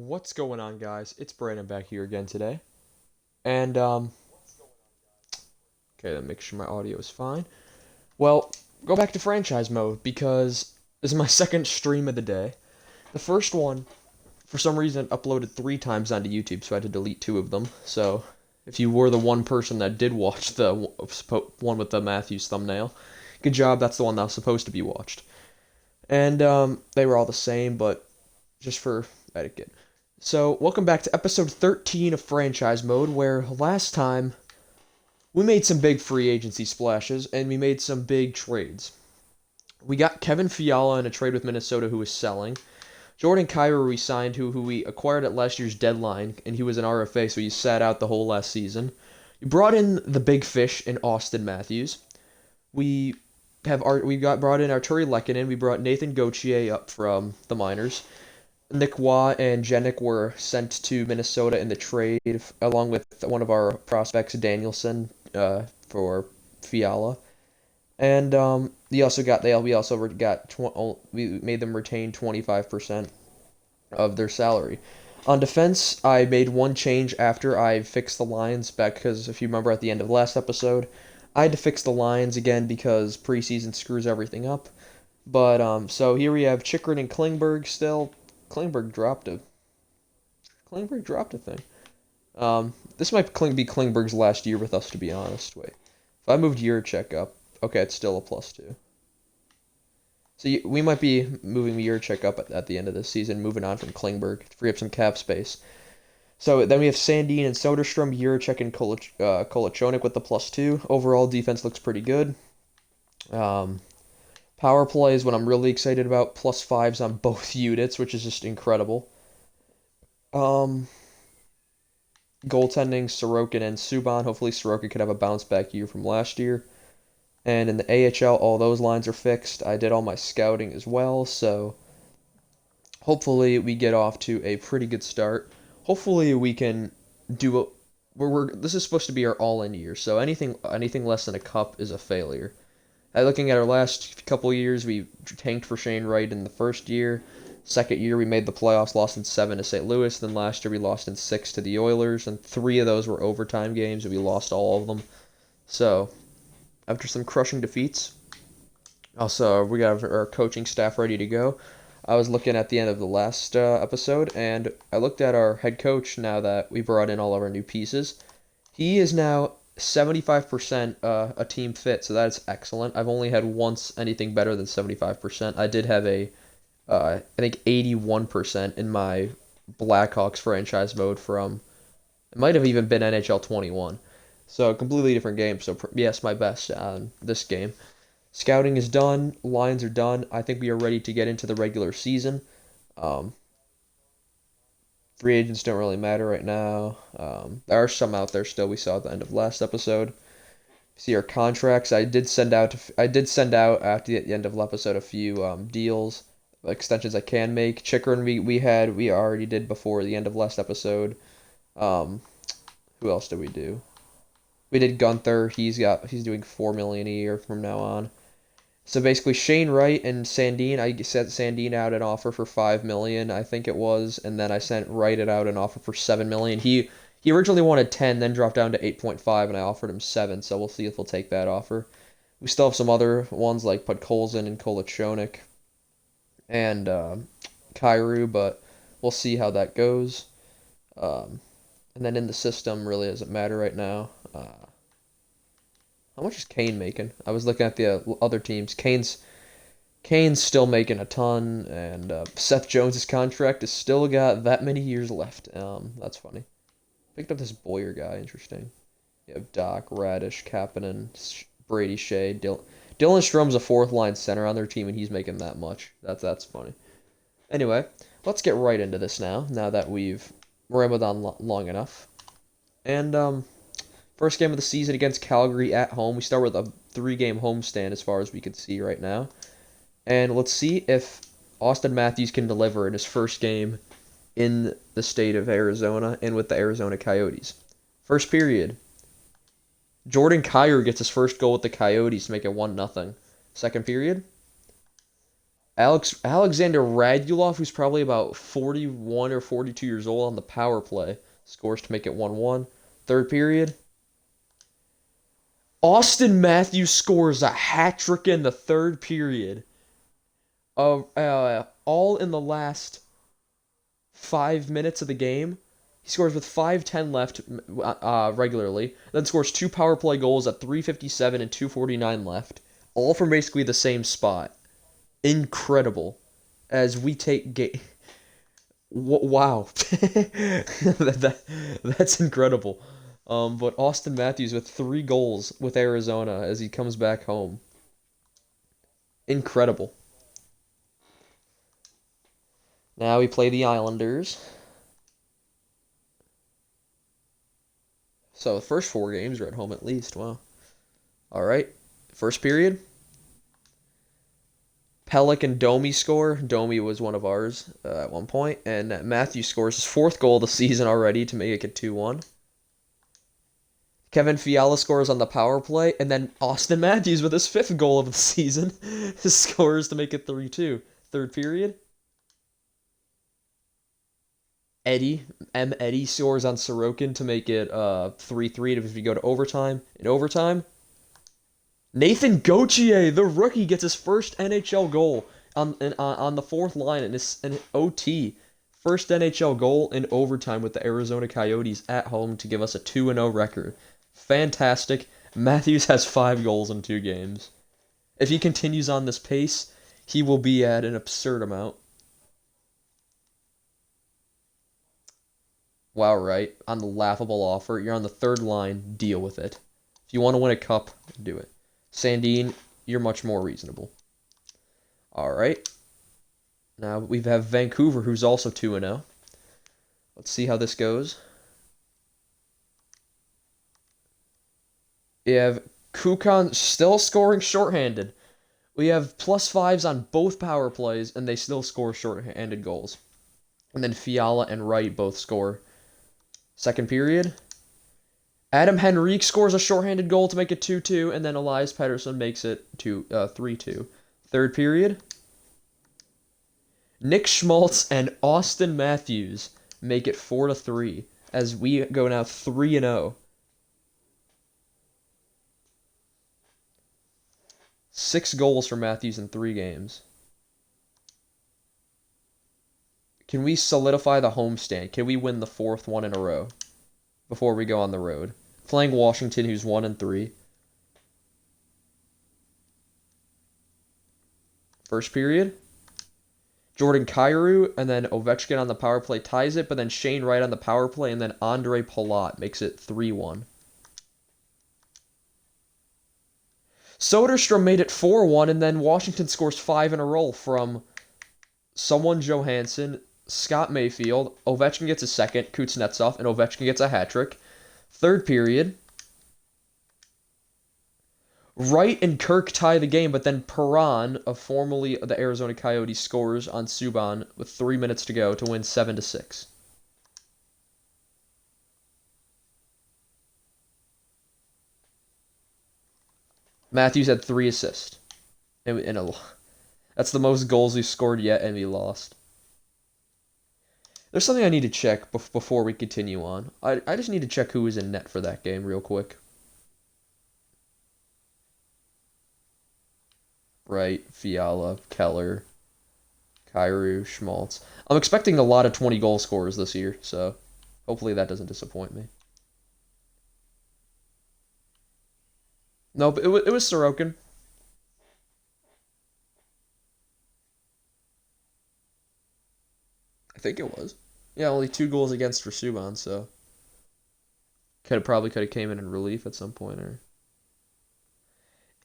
What's going on, guys? It's Brandon back here again today. And, okay, let me make sure my audio is fine. Well, go back to franchise mode because this is my second stream of the day. The first one, for some reason, uploaded 3 times onto YouTube, so I had to delete 2 of them. So, if you were the one person that did watch the one with the Matthews thumbnail, good job, that's the one that was supposed to be watched. And, they were all the same, but just for etiquette. So, welcome back to episode 13 of Franchise Mode, where last time we made some big free agency splashes and we made some big trades. We got Kevin Fiala in a trade with Minnesota who was selling. Jordan Kyrou we signed who we acquired at last year's deadline, and he was an RFA, so he sat out the whole last season. We brought in the big fish in Austin Matthews. We brought in Arturi Lehkonen. We brought Nathan Gauthier up from the minors. Nick Waugh and Jenik were sent to Minnesota in the trade, along with one of our prospects, Danielson, for Fiala. And we made them retain 25% of their salary. On defense, I made one change after I fixed the lines back because if you remember at the end of the last episode, I had to fix the lines again because preseason screws everything up. But so here we have Chikrin and Klingberg still. Klingberg dropped a Klingberg dropped a thing. This might be Klingberg's last year with us, to be honest. Wait, if I moved Yurchek up, okay, it's still a +2. So we might be moving Yurchek up at the end of this season, moving on from Klingberg to free up some cap space. So then we have Sandin and Soderstrom, Yurchek and Kolachonik with the +2. Overall, defense looks pretty good. Power play is what I'm really excited about. +5s on both units, which is just incredible. Goaltending, Sorokin and Subban. Hopefully Sorokin could have a bounce back year from last year. And in the AHL, all those lines are fixed. I did all my scouting as well, so hopefully we get off to a pretty good start. Hopefully we can do a this is supposed to be our all-in year, so anything less than a cup is a failure. Looking at our last couple years, we tanked for Shane Wright in the first year. Second year, we made the playoffs, lost in 7 to St. Louis. Then last year, we lost in 6 to the Oilers, and 3 of those were overtime games, and we lost all of them. So, after some crushing defeats, also, we got our coaching staff ready to go. I was looking at the end of the last episode, and I looked at our head coach now that we brought in all of our new pieces. He is now 75% a team fit, so that's excellent. I've only had once anything better than 75%. I did have I think 81% in my Blackhawks franchise mode from, it might have even been NHL 21. So, a completely different game. So, yes, my best on this game. Scouting is done. Lines are done. I think we are ready to get into the regular season. Um, Free agents don't really matter right now. There are some out there still. We saw at the end of last episode. See our contracts. I did send out at the end of the episode a few deals, extensions I can make. Chikrin we already did before the end of last episode. Who else did we do? We did Gunther. He's doing 4 million a year from now on. So basically, Shane Wright and Sandin, I sent Sandin out an offer for 5 million, I think it was, and then I sent Wright out an offer for 7 million. He originally wanted 10, then dropped down to 8.5, and I offered him 7. So we'll see if he'll take that offer. We still have some other ones like Podkolzin and Kolachonik and Kyrou, but we'll see how that goes. And then in the system, really doesn't matter right now. How much is Kane making? I was looking at the other teams. Kane's still making a ton, and Seth Jones's contract has still got that many years left. That's funny. Picked up this Boyer guy. Interesting. You have Doc, Radish, Kapanen, Brady Shea, Dylan Strom's a fourth line center on their team, and he's making that much. That's funny. Anyway, let's get right into this now. Now that we've rambled on long enough, and first game of the season against Calgary at home. We start with a 3-game homestand as far as we can see right now. And let's see if Austin Matthews can deliver in his first game in the state of Arizona and with the Arizona Coyotes. First period. Jordan Kyrou gets his first goal with the Coyotes to make it 1-0. Second period. Alexander Radulov, who's probably about 41 or 42 years old on the power play, scores to make it 1-1. Third period. Austin Matthews scores a hat trick in the third period. All in the last 5 minutes of the game. He scores with 5:10 left regularly, then scores two power play goals at 3:57 and 2:49 left, all from basically the same spot. Incredible. As we take wow. That's incredible. But Austin Matthews with 3 goals with Arizona as he comes back home. Incredible. Now we play the Islanders. So the first 4 games are at home at least. Wow. All right. First period. Pellick and Domi score. Domi was one of ours at one point, and Matthews scores his 4th goal of the season already to make it 2-1. Kevin Fiala scores on the power play, and then Austin Matthews with his 5th goal of the season scores to make it 3-2. Third period. Eddie scores on Sorokin to make it 3-3 if we go to overtime. In overtime, Nathan Gauthier, the rookie, gets his first NHL goal on the 4th line in an OT. First NHL goal in overtime with the Arizona Coyotes at home to give us a 2-0 record. Fantastic. Matthews has 5 goals in 2 games. If he continues on this pace, he will be at an absurd amount. Wow, right? On the laughable offer. You're on the 3rd line. Deal with it. If you want to win a cup, do it. Sandine, you're much more reasonable. All right. Now we have Vancouver, who's also 2-0. Let's see how this goes. We have Kukan still scoring shorthanded. We have +5s on both power plays, and they still score shorthanded goals. And then Fiala and Wright both score. Second period. Adam Henrique scores a shorthanded goal to make it 2-2, and then Elias Pettersson makes it 3-2. Third period. Nick Schmaltz and Austin Matthews make it 4-3 as we go now 3-0. 6 goals for Matthews in 3 games. Can we solidify the homestand? Can we win the 4th one in a row before we go on the road? Playing Washington, who's 1-3. First period. Jordan Kyrou and then Ovechkin on the power play ties it, but then Shane Wright on the power play, and then Andre Palat makes it 3-1. Soderstrom made it 4-1, and then Washington scores 5 in a row from someone Johansson, Scott Mayfield. Ovechkin gets a second, Kuznetsov, and Ovechkin gets a hat trick. Third period. Wright and Kirk tie the game, but then Perron, formerly the Arizona Coyotes, scores on Subban with 3 minutes to go to win 7-6. Matthews had 3 assists. That's the most goals he scored yet, and we lost. There's something I need to check before we continue on. I just need to check who was in net for that game real quick. Right, Fiala, Keller, Kyrou, Schmaltz. I'm expecting a lot of 20-goal scorers this year, so hopefully that doesn't disappoint me. No, but it was Sorokin. I think it was. Yeah, only 2 goals against for Subban, so probably could have came in relief at some point. Or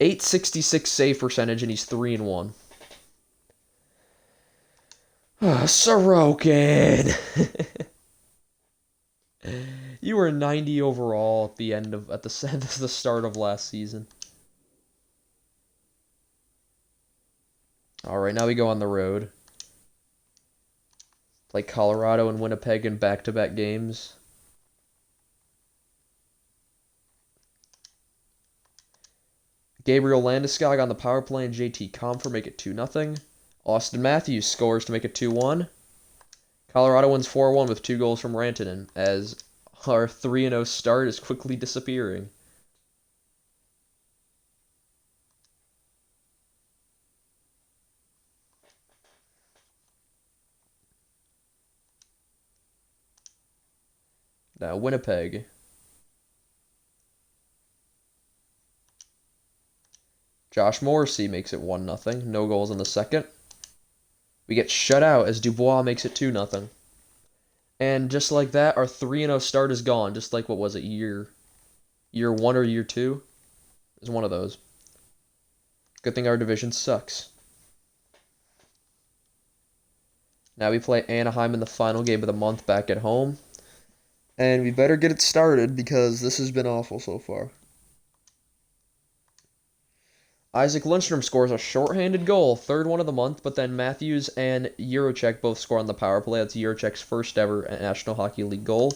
866 save percentage, and he's 3-1. Sorokin. You were 90 overall at the start of last season. All right, now we go on the road. Play Colorado and Winnipeg in back-to-back games. Gabriel Landeskog on the power play and JT Compher make it 2-0. Austin Matthews scores to make it 2-1. Colorado wins 4-1 with 2 goals from Rantanen as our 3-0 start is quickly disappearing. Now Winnipeg. Josh Morrissey makes it 1-0. No goals in the second. We get shut out as Dubois makes it 2-0. And just like that, our 3-0 start is gone. Just like, what was it, year 1 or year 2? It was one of those. Good thing our division sucks. Now we play Anaheim in the final game of the month back at home. And we better get it started because this has been awful so far. Isaac Lundstrom scores a shorthanded goal, third one of the month, but then Matthews and Jiricek both score on the power play. That's Jiricek's first ever National Hockey League goal.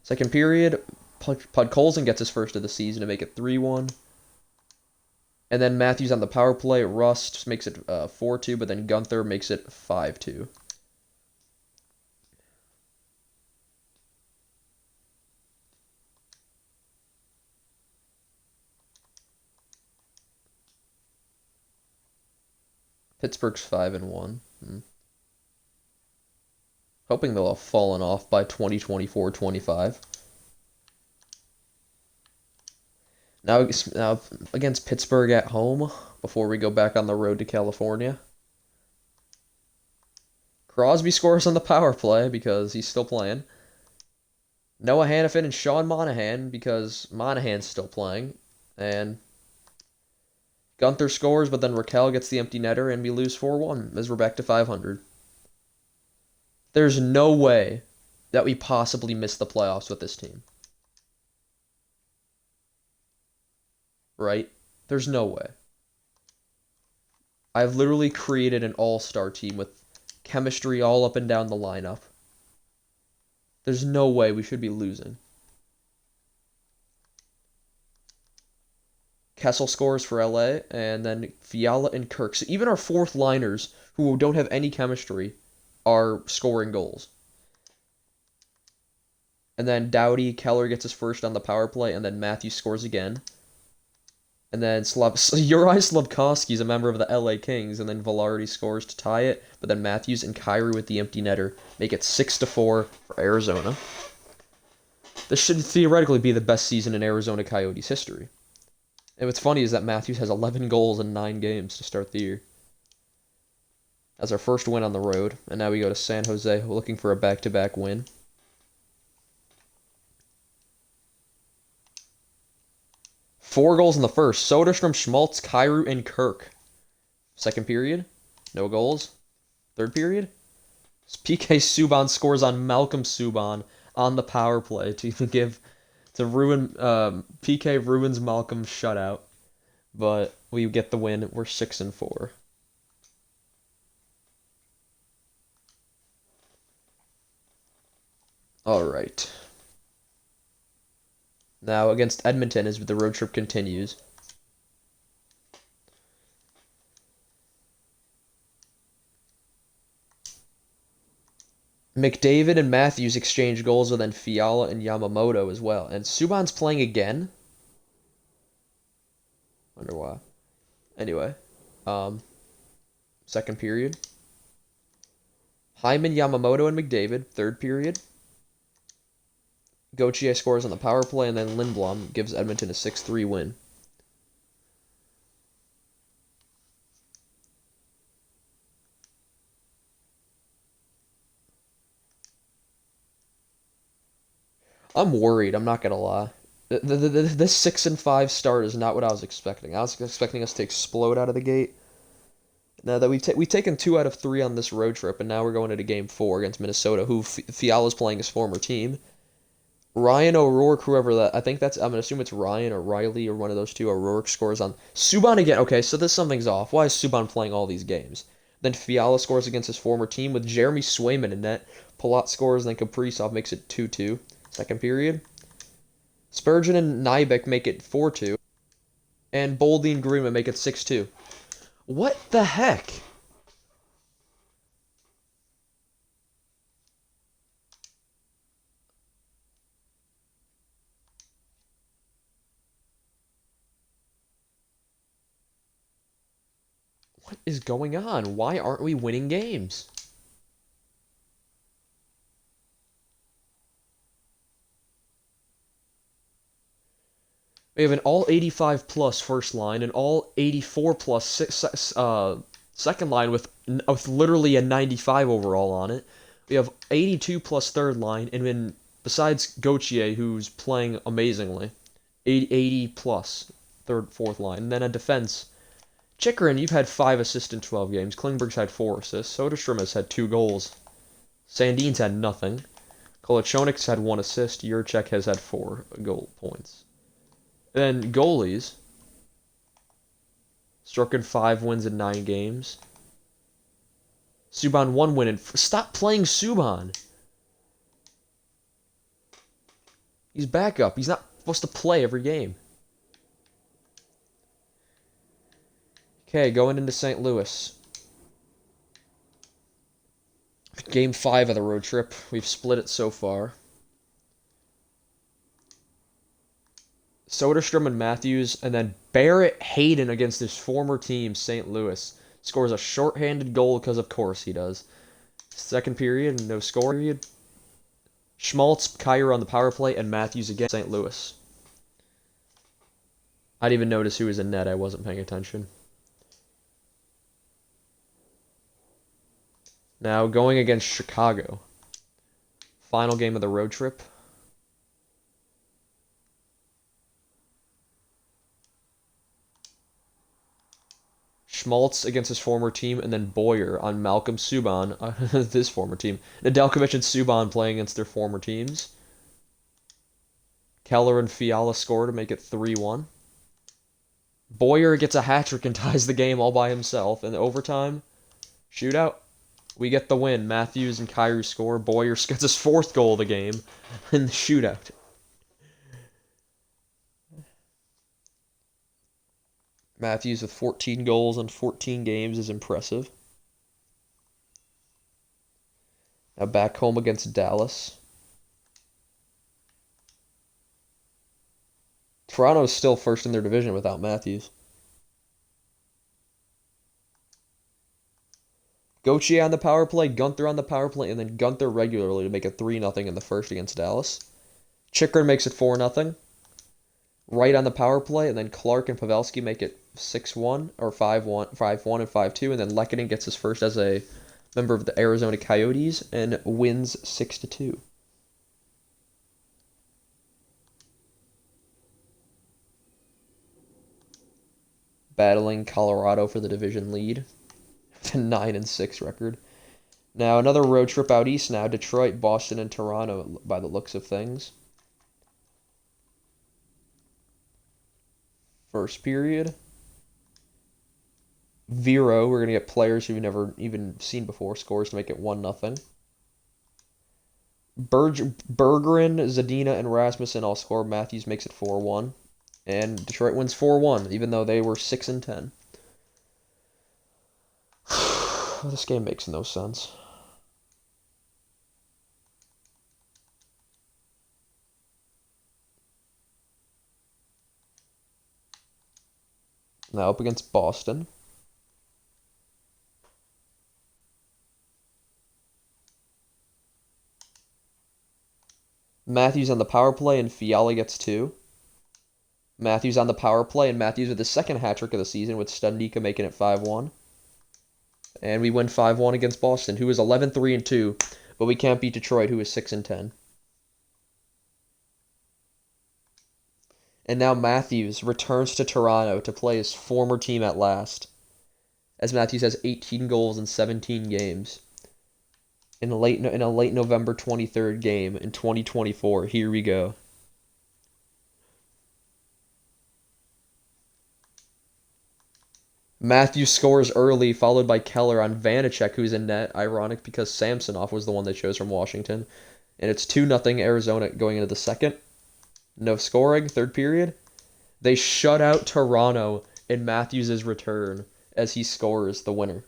Second period, Podkolzin gets his first of the season to make it 3-1. And then Matthews on the power play, Rust makes it 4-2, but then Gunther makes it 5-2. Pittsburgh's 5-1. Hoping they'll have fallen off by 2024-25. Now against Pittsburgh at home, before we go back on the road to California. Crosby scores on the power play because he's still playing. Noah Hannafin and Sean Monahan because Monahan's still playing. And Gunther scores, but then Raquel gets the empty netter, and we lose 4-1 as we're back to 500. There's no way that we possibly miss the playoffs with this team. Right? There's no way. I've literally created an all-star team with chemistry all up and down the lineup. There's no way we should be losing. Kessel scores for LA, and then Fiala and Kirk. So even our fourth liners, who don't have any chemistry, are scoring goals. And then Doughty, Keller gets his first on the power play, and then Matthews scores again. And then Uri Slafkovsky is a member of the LA Kings, and then Velarde scores to tie it, but then Matthews and Kyrie with the empty netter make it 6-4 for Arizona. This should theoretically be the best season in Arizona Coyotes history. And what's funny is that Matthews has 11 goals in 9 games to start the year. That's our first win on the road, and now we go to San Jose looking for a back-to-back win. Four goals in the first. Soderstrom, Schmaltz, Kyrou, and Kirk. Second period, no goals. Third period, PK Subban scores on Malcolm Subban on the power play to ruin PK ruins Malcolm's shutout, but we get the win. We're 6-4. All right. Now against Edmonton as the road trip continues. McDavid and Matthews exchange goals with then Fiala and Yamamoto as well. And Subban's playing again. Wonder why. Anyway. Second period. Hyman, Yamamoto, and McDavid. Third period. Gauthier scores on the power play, and then Lindblom gives Edmonton a 6-3 win. I'm worried, I'm not gonna lie. This 6-5 start is not what I was expecting. I was expecting us to explode out of the gate. Now that we've taken 2 out of 3 on this road trip, and now we're going into Game 4 against Minnesota, who Fiala's playing his former team. Ryan O'Rourke, whoever that, I'm gonna assume it's Ryan or Riley or one of those two. O'Rourke scores on Subban again. Okay, so something's off. Why is Subban playing all these games? Then Fiala scores against his former team with Jeremy Swayman in net. Palat scores, and then Kaprizov makes it 2-2. Second period. Spurgeon and Nybeck make it 4-2. And Boldy and Grima make it 6-2. What the heck? What is going on? Why aren't we winning games? We have an all 85 plus first line, an all 84 plus second line with literally a 95 overall on it. We have 82 plus third line, and then besides Gauthier, who's playing amazingly, 80 plus fourth line. And then a defense. Chikrin, you've had 5 assists in 12 games. Klingberg's had 4 assists. Soderstrom has had 2 goals. Sandin's had nothing. Kolochonik's had 1 assist. Jurček has had 4 goal points. Then goalies. Strokin 5 wins in 9 games. Subban 1 win. Stop playing Subban. He's backup. He's not supposed to play every game. Okay, going into St. Louis. Game 5 of the road trip. We've split it so far. Soderstrom and Matthews, and then Barrett Hayden against his former team, St. Louis. Scores a shorthanded goal because, of course, he does. Second period, no score period. Schmaltz, Kyer on the power play, and Matthews against St. Louis. I didn't even notice who was in net. I wasn't paying attention. Now, going against Chicago. Final game of the road trip. Schmaltz against his former team, and then Boyer on Malcolm Subban, his former team. Nedeljkovic and Subban playing against their former teams. Keller and Fiala score to make it 3-1. Boyer gets a hat-trick and ties the game all by himself. In overtime, shootout, we get the win. Matthews and Kyrou score. Boyer gets his 4th goal of the game in the shootout. Matthews with 14 goals in 14 games is impressive. Now back home against Dallas. Toronto is still first in their division without Matthews. Gauthier on the power play, Gunther on the power play, and then Gunther regularly to make it 3-0 in the first against Dallas. Chikrin makes it 4-0. Right on the power play, and then Clark and Pavelski make it 6-1 or 5-1, 5-1 and 5-2, and then Lehkonen gets his first as a member of the Arizona Coyotes and wins 6-2. Battling Colorado for the division lead. With a 9-6 record. Now another road trip out east now. Detroit, Boston, and Toronto by the looks of things. First period. Vero, we're going to get players who we've never even seen before, scores to make it 1-0. Bergeron, Zadina, and Rasmussen all score. Matthews makes it 4-1. And Detroit wins 4-1, even though they were 6-10. This game makes no sense. Now up against Boston. Matthews on the power play, and Fiala gets 2. Matthews on the power play, and Matthews with his second hat-trick of the season, with Studnicka making it 5-1. And we win 5-1 against Boston, who is 11-3-2, but we can't beat Detroit, who is 6-10. And now Matthews returns to Toronto to play his former team at last, as Matthews has 18 goals in 17 games. In a late November 23rd game in 2024. Here we go. Matthews scores early, followed by Keller on Vanacek, who's in net. Ironic because Samsonov was the one they chose from Washington. And it's 2-0 Arizona going into the second. No scoring, third period. They shut out Toronto in Matthews' return as he scores the winner.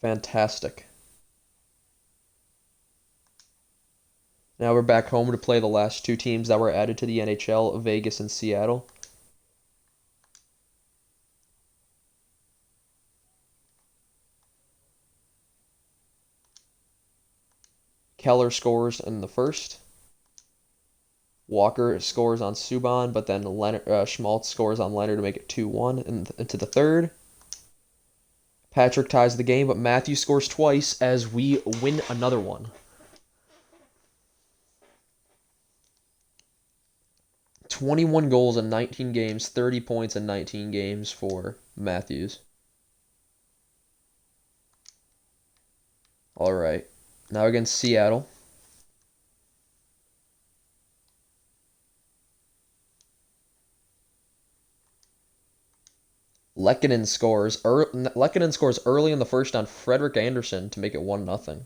Fantastic. Now we're back home to play the last 2 teams that were added to the NHL, Vegas and Seattle. Keller scores in the first. Walker scores on Subban, but then Schmaltz scores on Leonard to make it 2-1 into the third. Patrick ties the game, but Matthews scores twice as we win another one. 21 goals in 19 games, 30 points in 19 games for Matthews. All right. Now against Seattle. Lehkonen scores early in the first on Frederik Andersen to make it 1-0.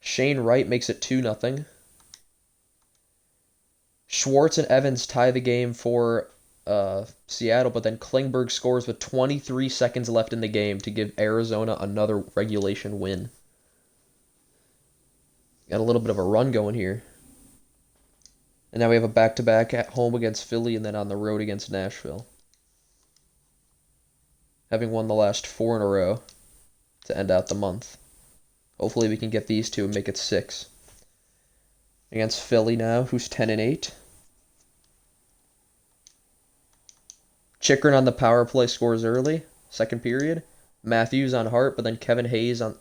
Shane Wright makes it 2-0. Schwartz and Evans tie the game for Seattle, but then Klingberg scores with 23 seconds left in the game to give Arizona another regulation win. Got a little bit of a run going here. And now we have a back-to-back at home against Philly and then on the road against Nashville. Having won the last 4 in a row to end out the month. Hopefully we can get these two and make it 6. Against Philly now, who's 10-8. Chychrun on the power play scores early, second period. Matthews on Hart, but then Kevin Hayes on...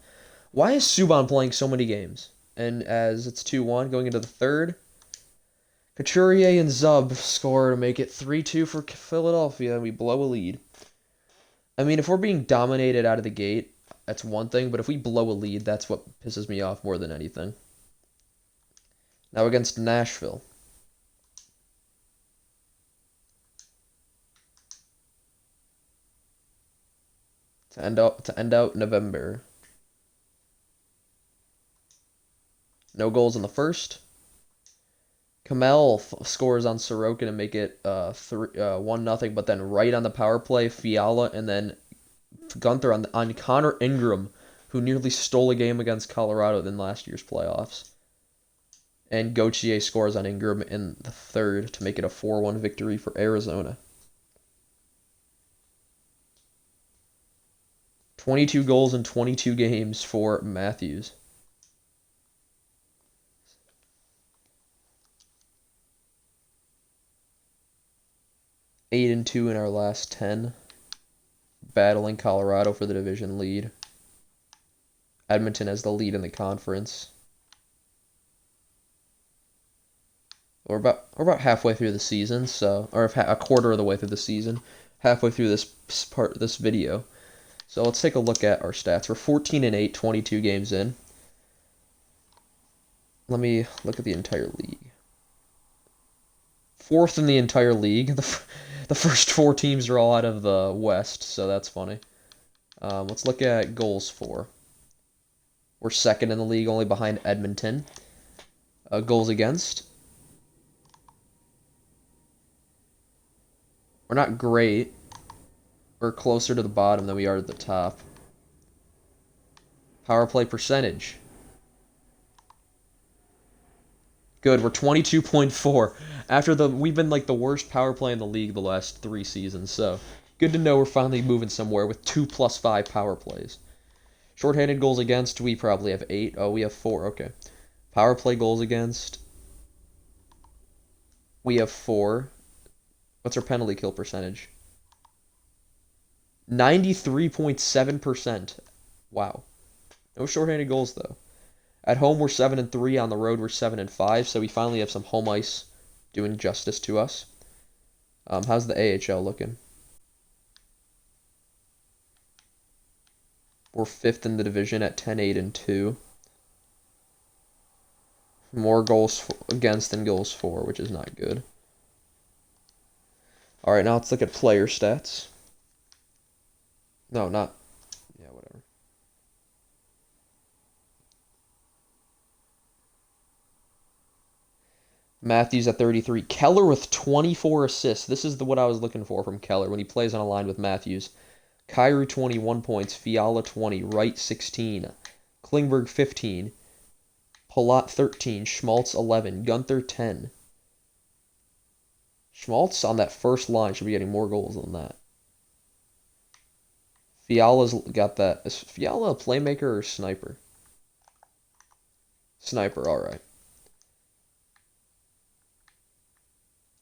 Why is Subban playing so many games? And as it's 2-1 going into the third, Couturier and Zub score to make it 3-2 for Philadelphia, and we blow a lead. I mean, if we're being dominated out of the gate, that's one thing, but if we blow a lead, that's what pisses me off more than anything. Now against Nashville. To end out November. No goals in the first. Kamel scores on Sorokin and make it 1-0, but then right on the power play, Fiala and then Gunther on Connor Ingram, who nearly stole a game against Colorado in last year's playoffs. And Gauthier scores on Ingram in the third to make it a 4-1 victory for Arizona. 22 goals in 22 games for Matthews. Eight and 2 in our last 10. Battling Colorado for the division lead. Edmonton has the lead in the conference. We're about halfway through the season, or a quarter of the way through the season, halfway through this video. So let's take a look at our stats. We're 14-8, 22 games in. Let me look at the entire league. 4th in the entire league. The first 4 teams are all out of the West, so that's funny. Let's look at goals for. We're 2nd in the league, only behind Edmonton. Goals against. We're not great. We're closer to the bottom than we are to the top. Power play percentage. Good, we're 22.4. We've been like the worst power play in the league the last 3 seasons, so good to know we're finally moving somewhere with 2+5 power plays. Shorthanded goals against, we probably have 8. Oh, we have 4, okay. Power play goals against, we have 4. What's our penalty kill percentage? 93.7%. Wow. No shorthanded goals, though. At home, we're 7-3. On the road, we're 7-5. So we finally have some home ice doing justice to us. How's the AHL looking? We're 5th in the division at 10-8-2. More goals against than goals for, which is not good. All right, now let's look at player stats. No, not... Yeah, whatever. Matthews at 33. Keller with 24 assists. This is what I was looking for from Keller when he plays on a line with Matthews. Kyrou 21 points. Fiala 20. Wright 16. Klingberg 15. Palat 13. Schmaltz 11. Gunther 10. Schmaltz on that first line should be getting more goals than that. Fiala's got that. Is Fiala a playmaker or a sniper? Sniper, alright.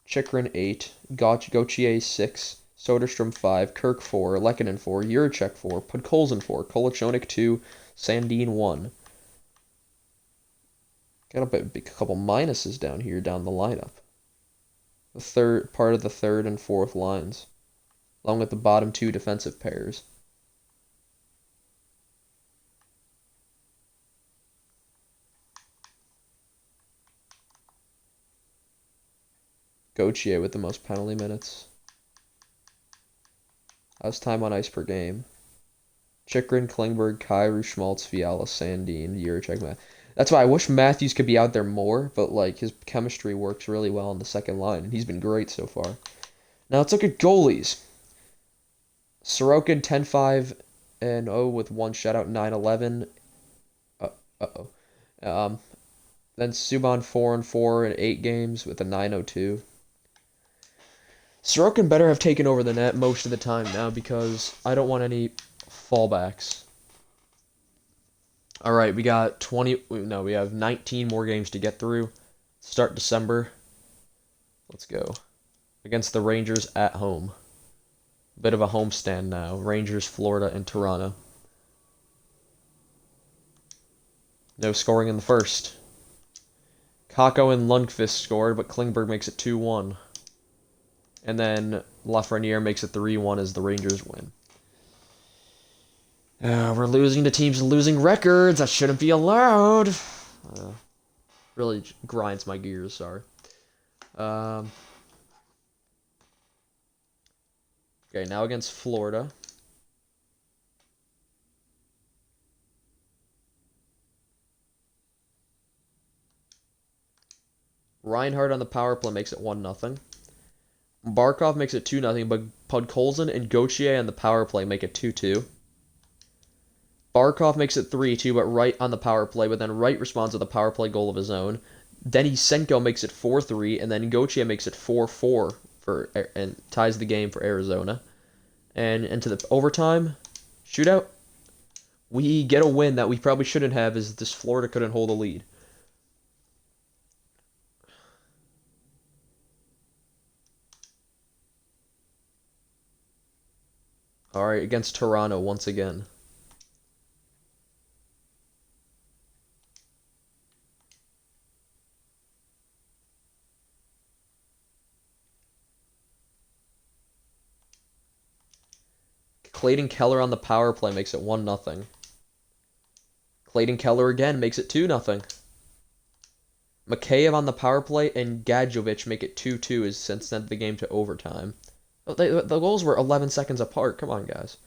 Chikrin 8, Gauthier 6, Soderstrom 5, Kirk 4, Lehkonen 4, Juracek 4, Podkolzin 4, Kolichonik 2, Sandin 1. Got a couple minuses down here down the lineup. The third part of the third and fourth lines, along with the bottom two defensive pairs. Gauthier with the most penalty minutes. How's time on ice per game? Chikrin, Klingberg, Kyrou, Schmaltz, Fiala, Sandin, Juracek. That's why I wish Matthews could be out there more, but like his chemistry works really well on the second line, and he's been great so far. Now let's look at goalies. Sorokin 10-5 and 0 with one shutout, 9-11. Uh-oh. Then Subban 4-4 in 8 games with a 9-02. Sorokin better have taken over the net most of the time now because I don't want any fallbacks. All right, we have 19 more games to get through. Start December. Let's go. Against the Rangers at home. Bit of a homestand now. Rangers, Florida, and Toronto. No scoring in the first. Kakko and Lundqvist scored, but Klingberg makes it 2-1. And then Lafreniere makes it 3-1 as the Rangers win. We're losing to teams losing records. That shouldn't be allowed. Really grinds my gears, sorry. Okay, now against Florida. Reinhardt on the power play makes it 1-0. Barkov makes it 2-0, but Podkolzin and Gauthier on the power play make it 2-2. Barkov makes it 3-2, but Wright on the power play, but then Wright responds with a power play goal of his own. Denny Senko makes it 4-3, and then Gauthier makes it 4-4 and ties the game for Arizona. And into the overtime shootout, we get a win that we probably shouldn't have, as this Florida couldn't hold a lead. All right, against Toronto once again. Clayton Keller on the power play makes it 1-0. Clayton Keller again makes it 2-0. Mikheyev on the power play and Gadjovich make it 2-2 as since sent the game to overtime. The goals were 11 seconds apart. Come on, guys.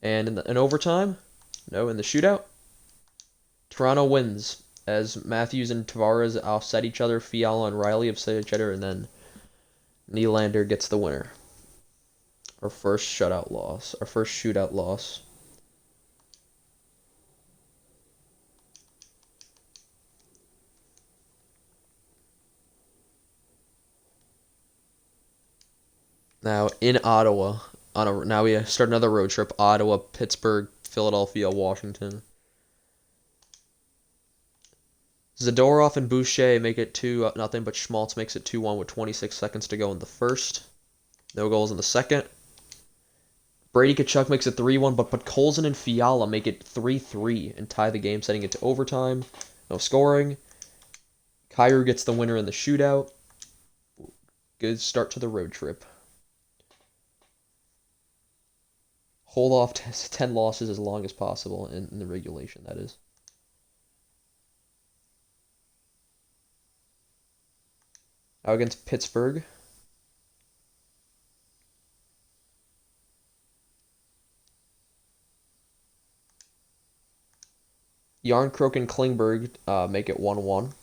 And in overtime, in the shootout, Toronto wins as Matthews and Tavares offset each other. Fiala and Riley offset each other, and then Nylander gets the winner. Our first shootout loss. Now in Ottawa, now we start another road trip. Ottawa, Pittsburgh, Philadelphia, Washington. Zadorov and Boucher make it 2-0, but Schmaltz makes it 2-1 with 26 seconds to go in the first. No goals in the second. Brady Tkachuk makes it 3-1, but Podkolzin and Fiala make it 3-3 and tie the game, sending it to overtime. No scoring. Kyrou gets the winner in the shootout. Good start to the road trip. Hold off 10 losses as long as possible in the regulation, that is. Now against Pittsburgh. Yarncroke and Klingberg make it 1-1.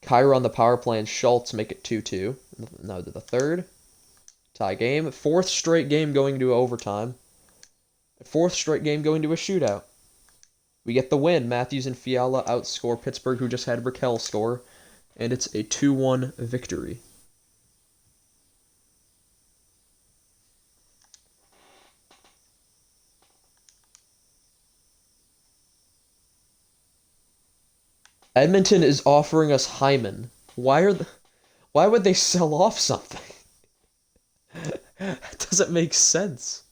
Kyrou on the power play and Schultz make it 2-2. Now to the third. Tie game. Fourth straight game going to overtime. Fourth straight game going to a shootout. We get the win. Matthews and Fiala outscore Pittsburgh, who just had Raquel score. And it's a 2-1 victory. Edmonton is offering us Hyman. Why would they sell off something? That doesn't make sense.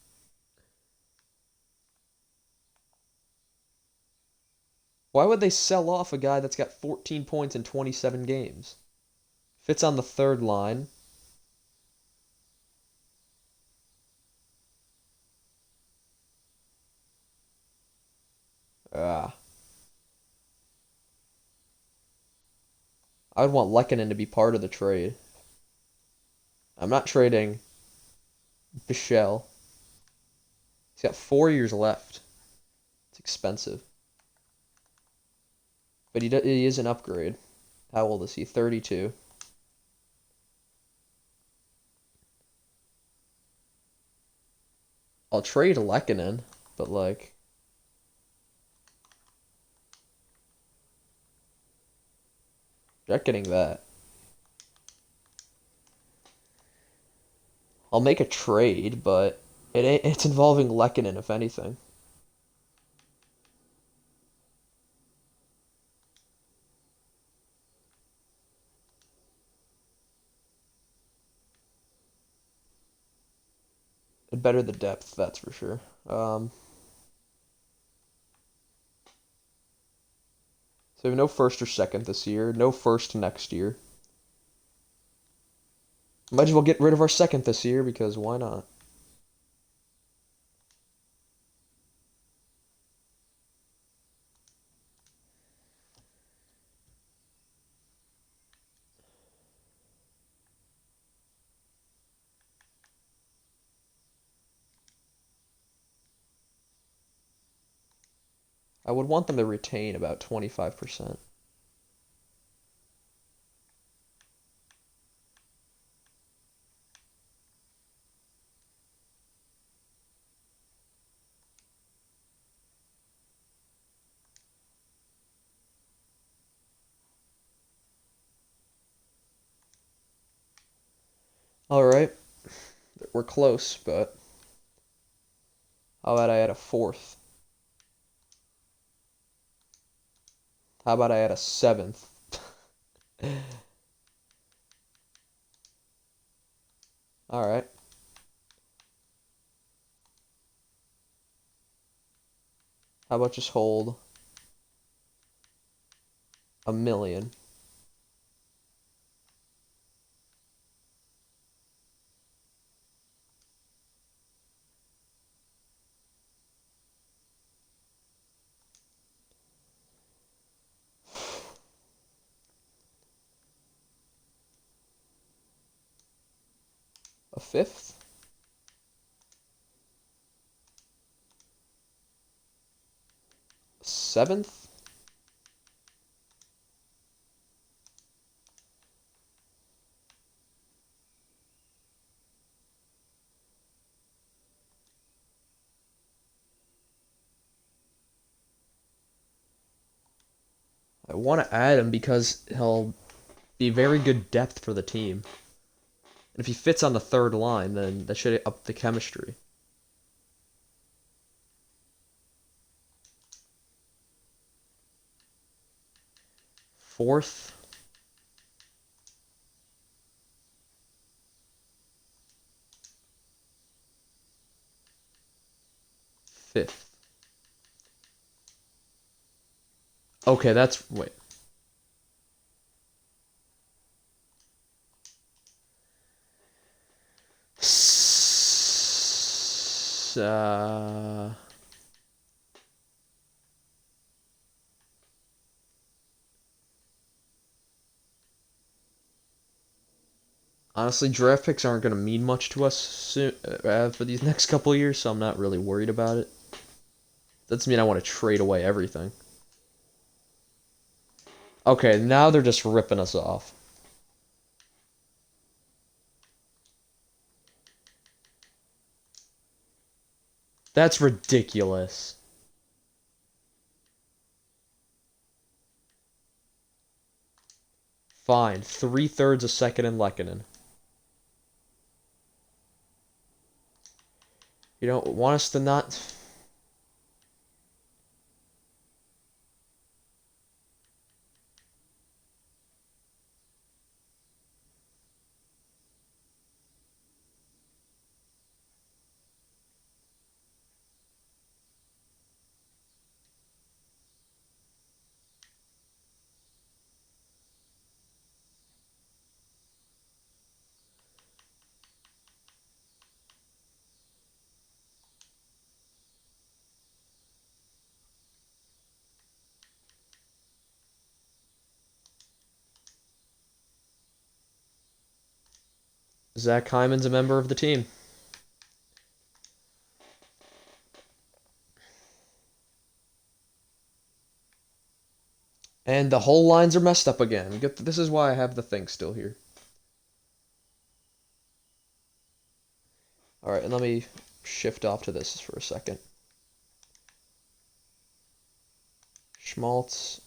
Why would they sell off a guy that's got 14 points in 27 games? Fits on the third line. Ah. I would want Lehkonen to be part of the trade. I'm not trading Bichelle. He's got 4 years left. It's expensive. But he is an upgrade. How old is he? 32. I'll trade Lehkonen, but like... Not getting that. I'll make a trade, but it's involving Lehkonen, if anything. It'd better the depth, that's for sure. So we have no first or second this year, no first next year. Might as well get rid of our second this year, because why not? I would want them to retain about 25%. Alright, we're close, but how about I add a fourth? How about I add a seventh? Alright. How about just hold $1 million? A fifth? A seventh? I want to add him because he'll be very good depth for the team. And if he fits on the third line, then that should up the chemistry. Fourth. Fifth. Okay, that's... Wait. Honestly, draft picks aren't going to mean much to us soon, for these next couple of years, so I'm not really worried about it. Doesn't mean I want to trade away everything. Okay, now they're just ripping us off. That's ridiculous. Fine, 3/3 a second in Lehkonen. You don't want us to not... Zach Hyman's a member of the team. And the whole lines are messed up again. This is why I have the thing still here. Alright, and let me shift off to this for a second. Schmaltz.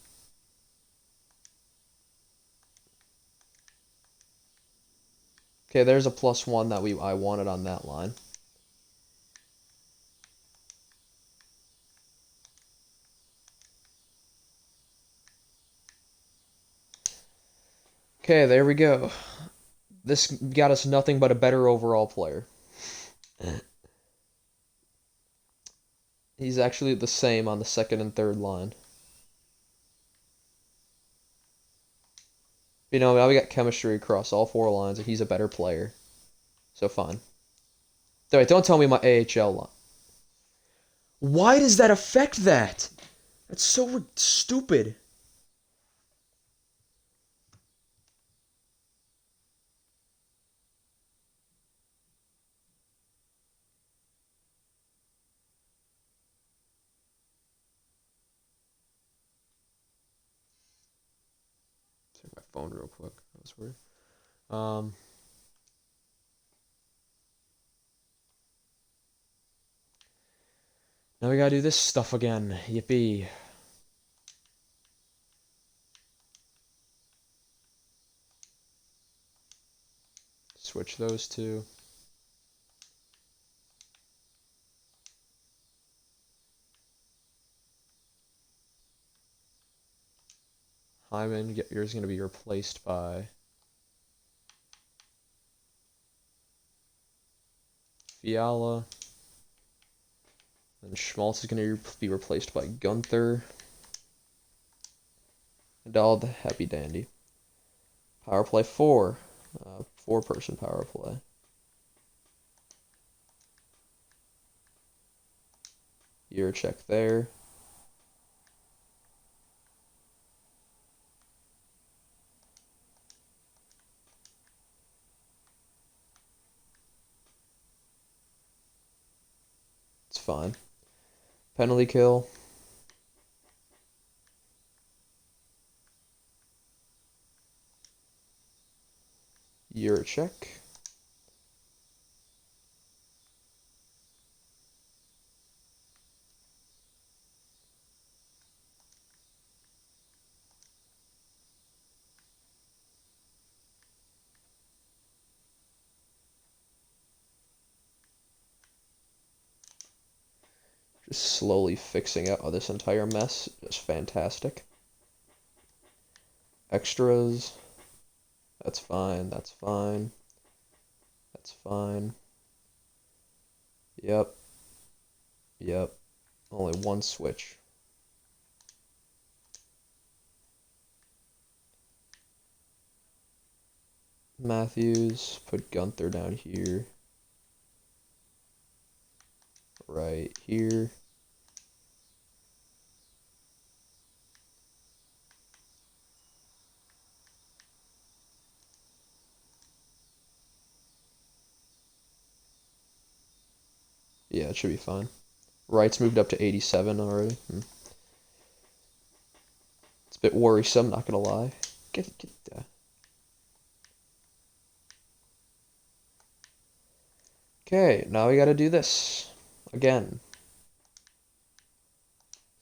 Okay, there's a +1 that I wanted on that line. Okay, there we go. This got us nothing but a better overall player. He's actually the same on the second and third line. You know, now we got chemistry across all 4 lines, and he's a better player. So fine. Wait, don't tell me my AHL line. Why does that affect that? That's so stupid. Check my phone real quick. That was weird. Now we gotta do this stuff again. Yippee. Switch those two. Hyman, yours going to be replaced by Fiala. And Schmaltz is going to be replaced by Gunther. And all the happy dandy. Power play 4. 4-person power play. Year check there. It's fine. Penalty kill. Year check. Just slowly fixing out this entire mess. Just fantastic. Extras. That's fine. That's fine. That's fine. Yep. Yep. Only one switch. Matthews. Put Gunther down here. Right here. Yeah, it should be fine. Wright's moved up to 87 already. It's a bit worrisome, not gonna lie. Get that. Okay, now we gotta do this. Again.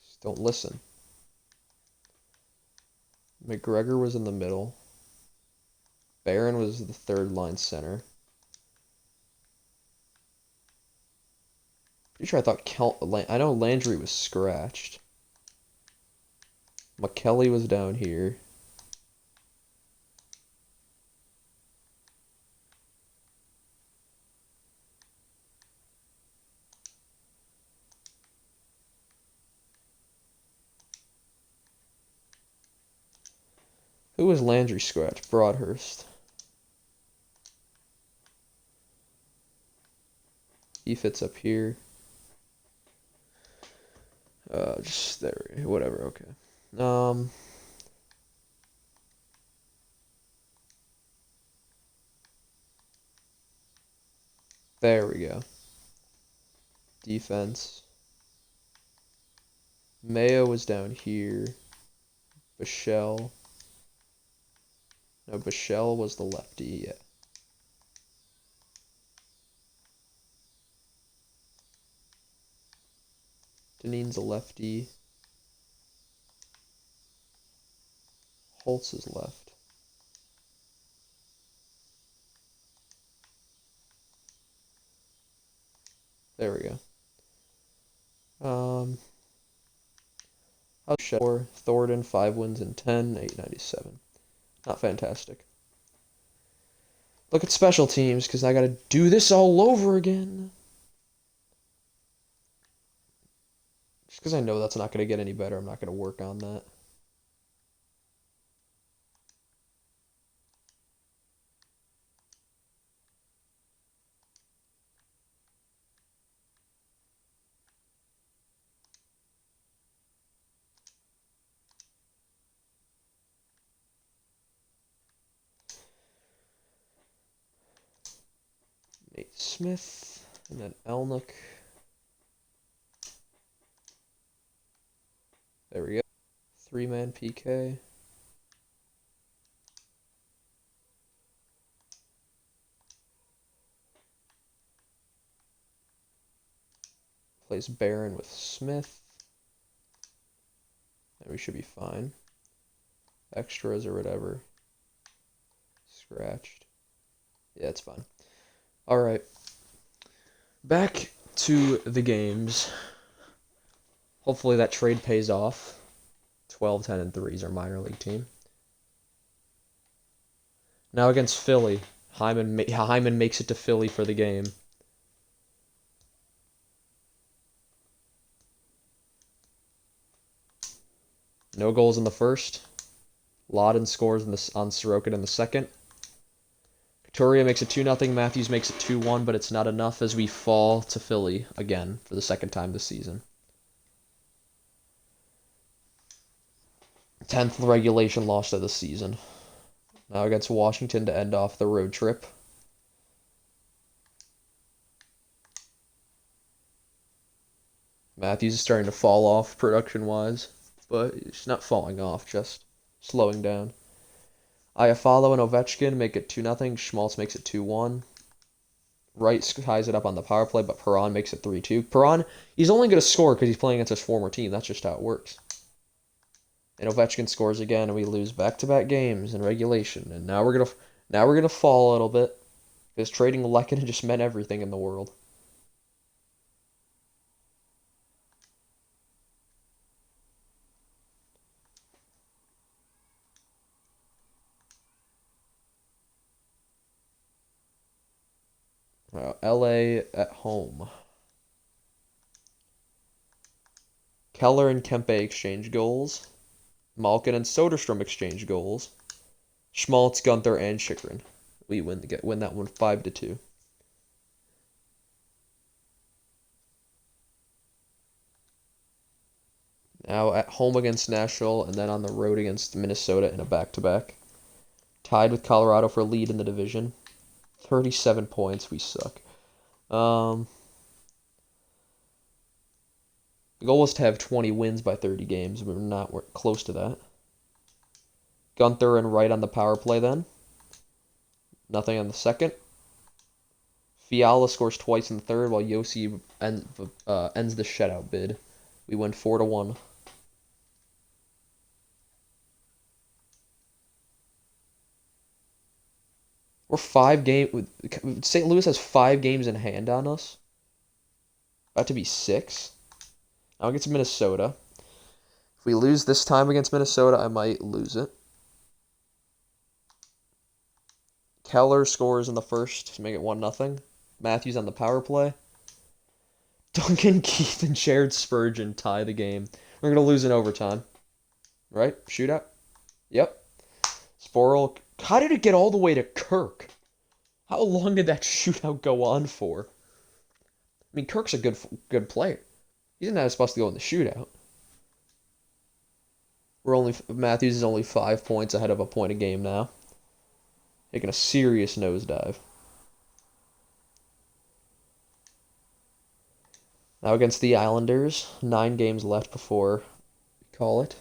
Just don't listen. McGregor was in the middle. Barron was the third line center. Pretty sure I thought I know Landry was scratched. McKelly was down here. Who was Landry scratched? Broadhurst. He fits up here. Just there. Whatever. Okay. There we go. Defense. Mayo was down here. Bichelle. No, Bichelle was the lefty, yeah. Danine's a lefty. Holtz is left. There we go. Thornton, 5 wins and 10, 897. Not fantastic. Look at special teams, because I got to do this all over again. Just because I know that's not going to get any better, I'm not going to work on that. Nate Smith, and then Elnick. There we go. 3-man PK. Plays Barron with Smith. And we should be fine. Extras or whatever. Scratched. Yeah, it's fine. Alright. Back to the games. Hopefully that trade pays off. 12, 10, and 3 is our minor league team. Now against Philly. Hyman makes it to Philly for the game. No goals in the first. Lawton scores on Sorokin in the second. Victoria makes it 2-0. Matthews makes it 2-1, but it's not enough as we fall to Philly again for the second time this season. 10th regulation loss of the season. Now against Washington to end off the road trip. Matthews is starting to fall off production-wise, but he's not falling off, just slowing down. Iafallo and Ovechkin make it 2-0. Schmaltz makes it 2-1. Wright ties it up on the power play, but Perron makes it 3-2. Perron, he's only going to score because he's playing against his former team. That's just how it works. And Ovechkin scores again, and we lose back-to-back games in regulation. And now we're gonna fall a little bit because trading Lehkonen just meant everything in the world. LA at home. Keller and Kempe exchange goals. Malkin and Soderstrom exchange goals. Schmaltz, Gunther, and Chychrun. We win that one 5-2. Now at home against Nashville, and then on the road against Minnesota in a back-to-back. Tied with Colorado for lead in the division. 37 points. We suck. The goal was to have 20 wins by 30 games. We're close to that. Gunther and Wright on the power play then. Nothing on the second. Fiala scores twice in the third, while Yossi ends the shutout bid. We win 4-1. We're 5 game. St. Louis has 5 games in hand on us. About to be 6. Now against Minnesota. If we lose this time against Minnesota, I might lose it. Keller scores in the first to make it 1-0. Matthews on the power play. Duncan Keith and Jared Spurgeon tie the game. We're going to lose in overtime. Right? Shootout? Yep. Sporl. How did it get all the way to Kirk? How long did that shootout go on for? I mean, Kirk's a good player. He's not supposed to go in the shootout. Matthews is only 5 points ahead of a point a game now. Taking a serious nosedive. Now against the Islanders, 9 games left before we call it.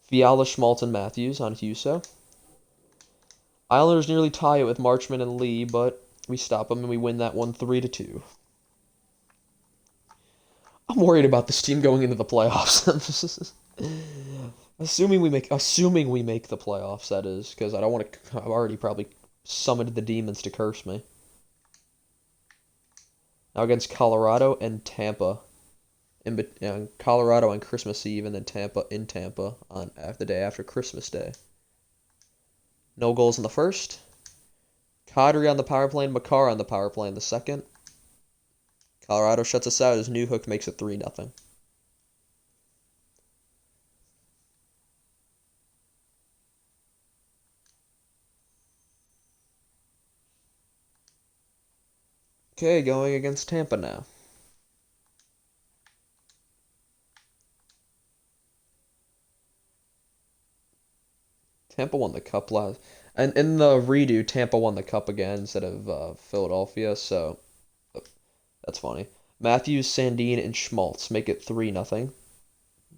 Fiala, Schmaltz, and Matthews on Huso. Islanders nearly tie it with Marchman and Lee, but we stop them and we win that one 3-2. I'm worried about this team going into the playoffs. assuming we make the playoffs, that is, because I don't want to. I've already probably summoned the demons to curse me. Now against Colorado and Tampa, Colorado on Christmas Eve, and then Tampa in Tampa on the day after Christmas Day. No goals in the first. Kadri on the power play and Makar on the power play in the second. Colorado shuts us out as Newhook makes it 3-0. Okay, going against Tampa now. Tampa won the cup last, and in the redo, Tampa won the cup again instead of Philadelphia. So that's funny. Matthews, Sandin, and Schmaltz make it 3-0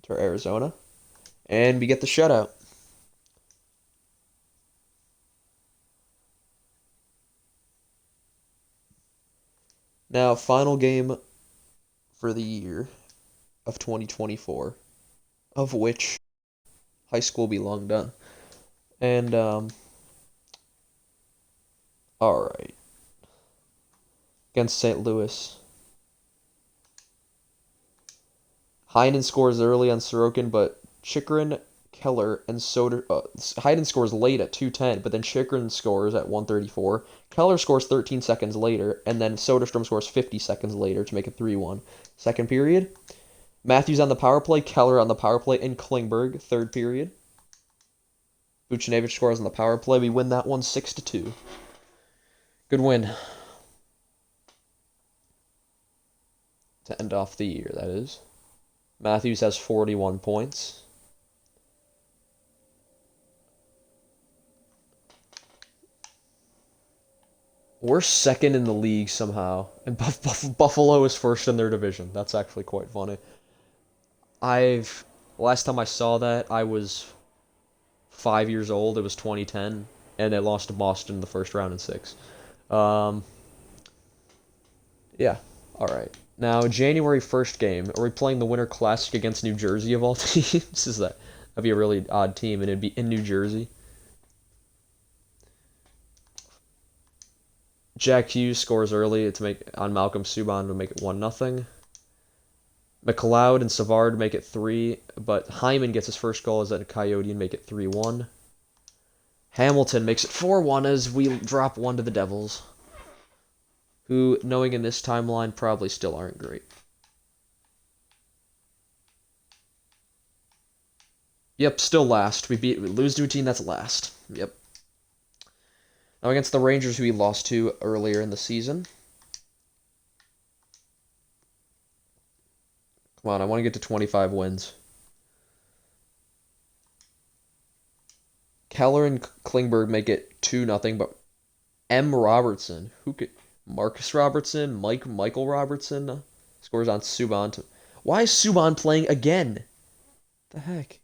to Arizona, and we get the shutout. Now, final game for the year of 2024, of which high school will be long done. And all right, against St. Louis. Heinen scores early on Sorokin, but Chychrun, Keller, and Heinen scores late at 2:10, but then Chychrun scores at 1:34. Keller scores 13 seconds later, and then Soderstrom scores 50 seconds later to make it 3-1. Second period, Matthews on the power play, Keller on the power play, and Klingberg, third period. Buchnevich scores on the power play. We win that one 6-2. Good win. To end off the year, that is. Matthews has 41 points. We're second in the league somehow, and Buffalo is first in their division. That's actually quite funny. Last time I saw that, I was 5 years old. It was 2010, and they lost to Boston in the first round in 6. Yeah, all right. Now, January 1st game, are we playing the Winter Classic against New Jersey of all teams? That'd be a really odd team, and it'd be in New Jersey. Jack Hughes scores early to make on Malcolm Subban to make it 1-0. McLeod and Savard make it 3, but Hyman gets his first goal as a Coyote and make it 3-1. Hamilton makes it 4-1 as we drop 1 to the Devils, who, knowing in this timeline, probably still aren't great. Yep, still last. We lose to a team that's last. Yep. Now against the Rangers, who we lost to earlier in the season. Come on, I want to get to 25 wins. Keller and Klingberg make it 2-0, but M. Robertson, Marcus Robertson, Michael Robertson scores on Subban. Why is Subban playing again? The heck?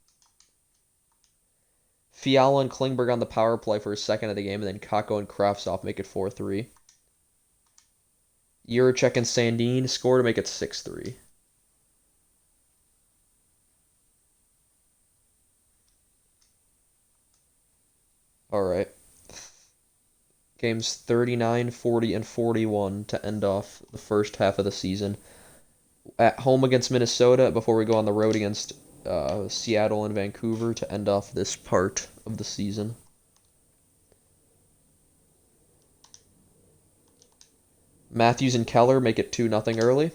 Fiala and Klingberg on the power play for a second of the game, and then Kakko and Kravtsov make it 4-3. Juracek and Sandin score to make it 6-3. All right. Games 39, 40, and 41 to end off the first half of the season. At home against Minnesota before we go on the road against Seattle and Vancouver to end off this part of the season. Matthews and Keller make it 2-0 early.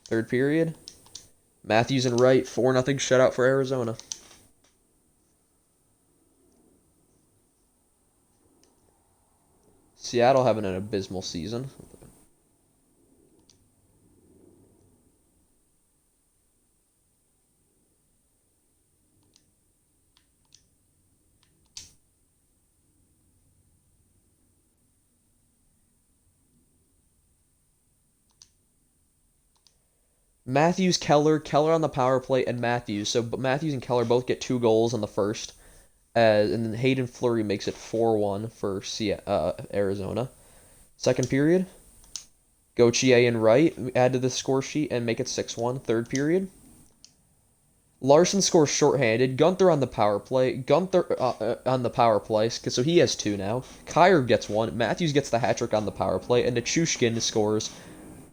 Third period. Matthews and Wright, 4-0 shutout for Arizona. Seattle having an abysmal season. Matthews, Keller on the power play, and Matthews. So Matthews and Keller both get 2 goals in the first, and then Hayden Fleury makes it 4-1 for Arizona. Second period, Gauthier and Wright add to the score sheet and make it 6-1. Third period, Larson scores shorthanded. Gunther on the power play. Gunther on the power play, so he has 2 now. Kyer gets 1. Matthews gets the hat trick on the power play, and Nichushkin scores.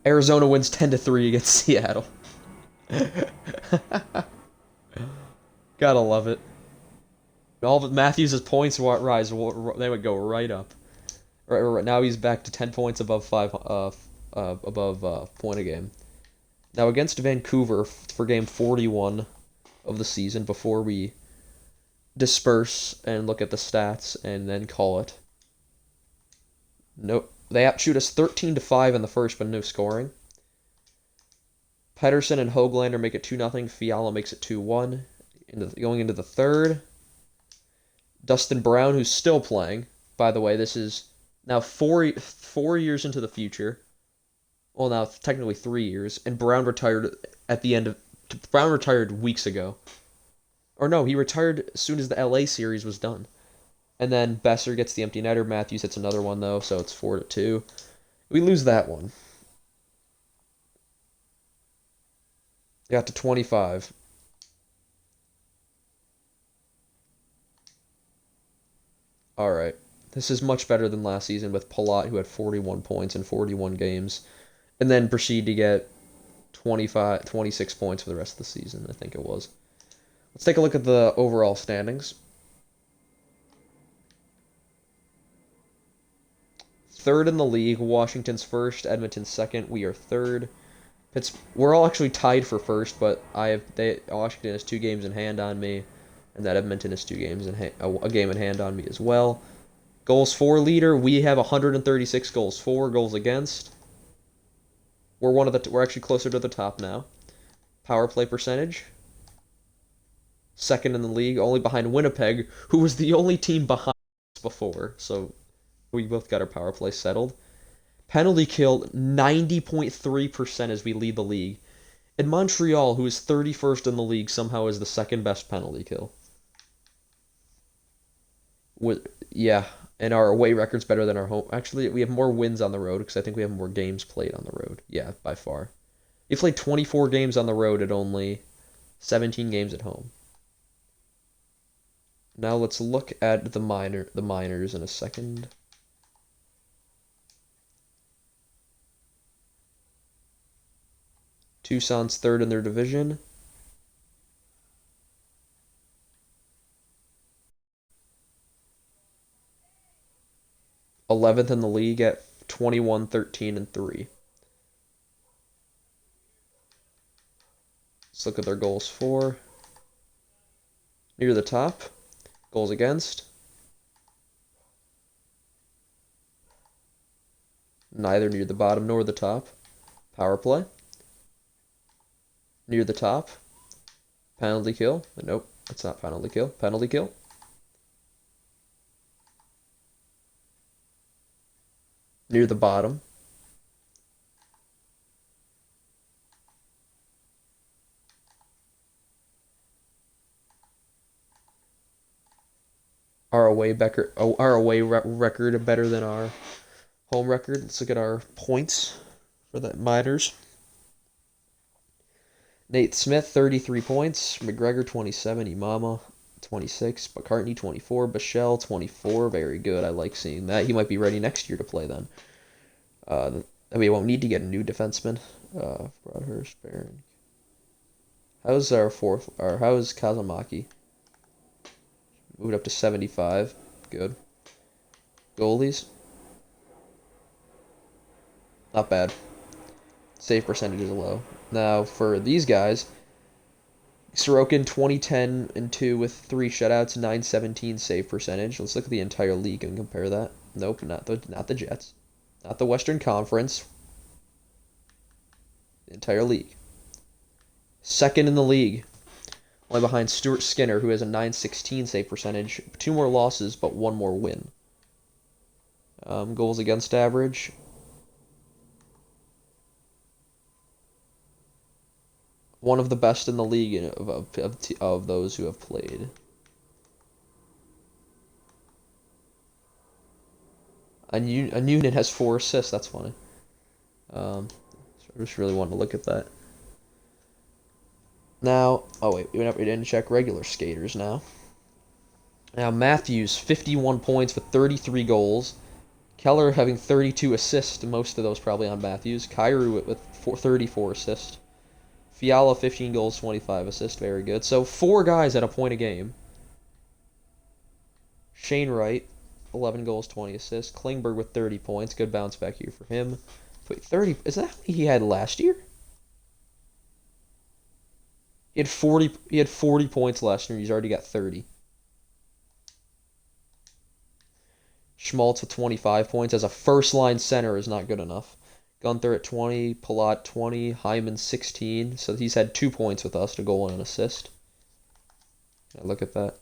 Arizona wins 10-3 against Seattle. Gotta love it. All of Matthews' points rise. They would go right up. Right now he's back to 10 points above point a game. Now against Vancouver for game 41 of the season, before we disperse and look at the stats and then call it. No, they outshoot us 13-5 in the first, but no scoring. Pedersen and Höglander make it 2-0. Fiala makes it 2-1. Going into the third, Dustin Brown, who's still playing. By the way, this is now 4 years into the future. Well, now technically 3 years, and Brown retired Brown retired weeks ago. Or no, he retired as soon as the LA series was done. And then Besser gets the empty netter. Matthews hits another one though, so it's 4-2. We lose that one. Got to 25. All right. This is much better than last season with Palat, who had 41 points in 41 games, and then proceed to get 26 points for the rest of the season, I think it was. Let's take a look at the overall standings. Third in the league, Washington's first, Edmonton's second. We are third. We're all actually tied for first, but Washington has 2 games in hand on me, and that Edmonton has 2 games a game in hand on me as well. Goals for leader, we have 136 goals for, goals against. We're actually closer to the top now. Power play percentage, second in the league, only behind Winnipeg, who was the only team behind us before. So we both got our power play settled. Penalty kill, 90.3% as we lead the league. And Montreal, who is 31st in the league, somehow is the second best penalty kill. Yeah, and our away record's better than our home. Actually, we have more wins on the road because I think we have more games played on the road. Yeah, by far. We played 24 games on the road at only 17 games at home. Now let's look at the minors in a second. Tucson's third in their division. th in the league at 21, 13, and 3. Let's look at their goals for. Near the top. Goals against. Neither near the bottom nor the top. Power play. Near the top. Penalty kill. Nope, that's not penalty kill. Penalty kill. Near the bottom. Our away record better than our home record. Let's look at our points for the minors. Nate Smith, 33 points. McGregor, 27. Imama, 26. McCartney, 24. Bichelle, 24. Very good. I like seeing that. He might be ready next year to play then. We won't need to get a new defenseman. Broadhurst, Barron. How's Kazamaki? Moved up to 75. Good. Goalies. Not bad. Save percentage is low. Now, for these guys, Sorokin, 2010 and 2 with 3 shutouts, 917 save percentage. Let's look at the entire league and compare that. Nope, not the Jets. Not the Western Conference. The entire league. Second in the league. Only behind Stuart Skinner, who has a 916 save percentage. 2 more losses, but 1 more win. Goals against average. One of the best in the league of those who have played. A unit has 4 assists. That's funny. So I just really wanted to look at that. Now, oh wait, we didn't check regular skaters now. Now Matthews, 51 points with 33 goals. Keller having 32 assists, most of those probably on Matthews. Kyrou with 34 assists. Fiala, 15 goals, 25 assists, very good. So 4 guys at a point a game. Shane Wright, 11 goals, 20 assists. Klingberg with 30 points, good bounce back here for him. Wait, 30, is that how many he had last year? He had 40 points last year, he's already got 30. Schmaltz with 25 points as a first-line center is not good enough. Gunther at 20, Palat 20, Hyman 16. So he's had 2 points with us, a goal and an assist. Look at that.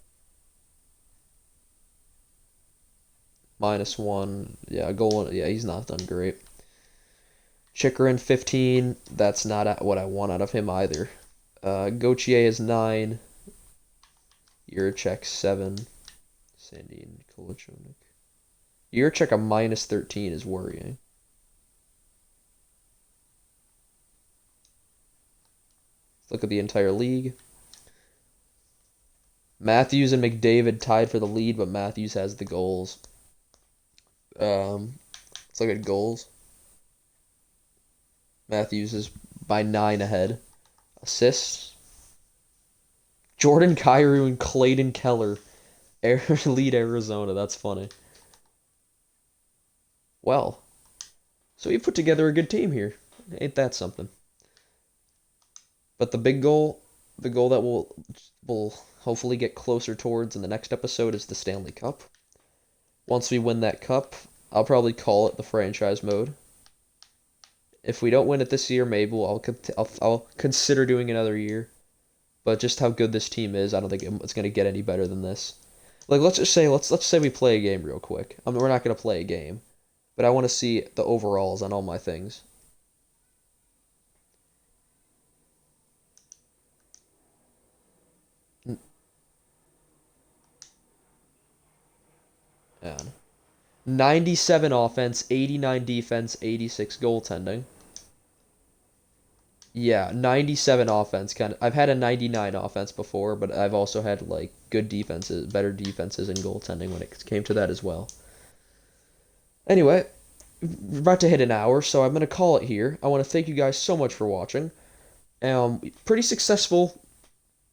-1. Yeah, a goal. Yeah, he's not done great. Chikrin 15. That's not what I want out of him either. Gauthier is 9. Juracek 7. Sandin Kolichonik. Juracek a -13 is worrying. Let's look at the entire league. Matthews and McDavid tied for the lead, but Matthews has the goals. Let's look at goals. Matthews is by 9 ahead. Assists. Jordan Kyrou and Clayton Keller lead Arizona. That's funny. Well, so we put together a good team here. Ain't that something? But the big goal, the goal that we'll hopefully get closer towards in the next episode is the Stanley Cup. Once we win that cup, I'll probably call it the franchise mode. If we don't win it this year, maybe I'll consider doing another year. But just how good this team is, I don't think it's going to get any better than this. Like let's say we play a game real quick. I mean, we're not going to play a game, but I want to see the overalls on all my things. And 97 offense, 89 defense, 86 goaltending. Yeah, 97 offense kind of. I've had a 99 offense before, but I've also had like good defenses, better defenses and goaltending when it came to that as well. Anyway, we're about to hit an hour, so I'm going to call it here. I want to thank you guys so much for watching. Pretty successful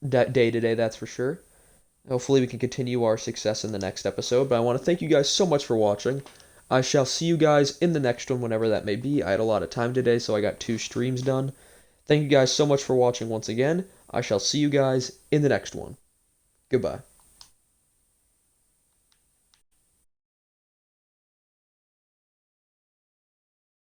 day today, that's for sure. Hopefully we can continue our success in the next episode, but I want to thank you guys so much for watching. I shall see you guys in the next one, whenever that may be. I had a lot of time today, so I got 2 streams done. Thank you guys so much for watching once again. I shall see you guys in the next one. Goodbye.